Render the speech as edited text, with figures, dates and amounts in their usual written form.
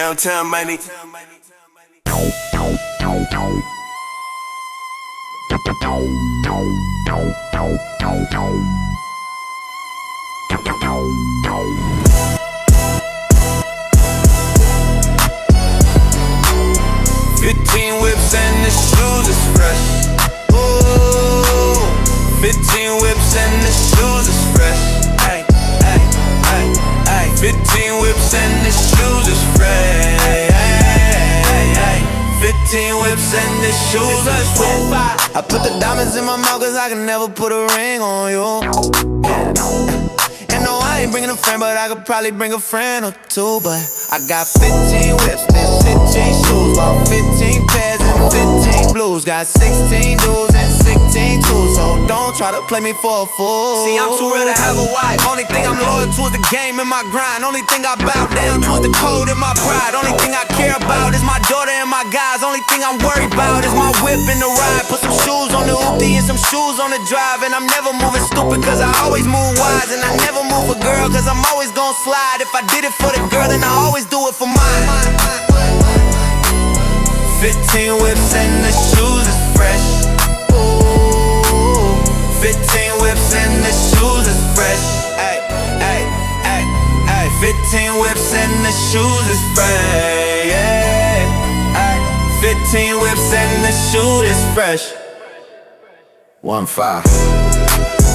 Downtown money. 15 whips and the shoes is fresh. Ooh, 15 whips and the shoes is fresh. Ay, ay, ay, ay. 15 whips and the shoes is fresh. Ay, ay, ay. 15 whips and the shoes is fresh. I put the diamonds in my mouth cause I can never put a ring on you. And no, I ain't bringing a friend, but I could probably bring a friend or two. But I got 15 whips and 15 shoes, bought 15 pairs and 15 blues. Got 16 dudes and 16 tools, so don't try to play me for a fool. See, I'm too real to have a wife. Only thing I'm loyal to is the game and my grind. Only thing I bow down to is the code and my pride. Only thing I care about is my daughter and my guys. Only thing I'm worried about is my whip and the ride. Put some shoes on the hoopty and some shoes on the drive. And I'm never moving stupid cause I always move wise. And I never move for girl cause I'm always gon' slide. If I did it for the girl then I always do it for mine. 15 whips and the shoes is fresh. Ooh, 15 whips and the shoes is fresh. Ay, ay, ay, ay. 15 whips and the shoes is fresh. Ay, 15 whips and the shoes is fresh. 1-5.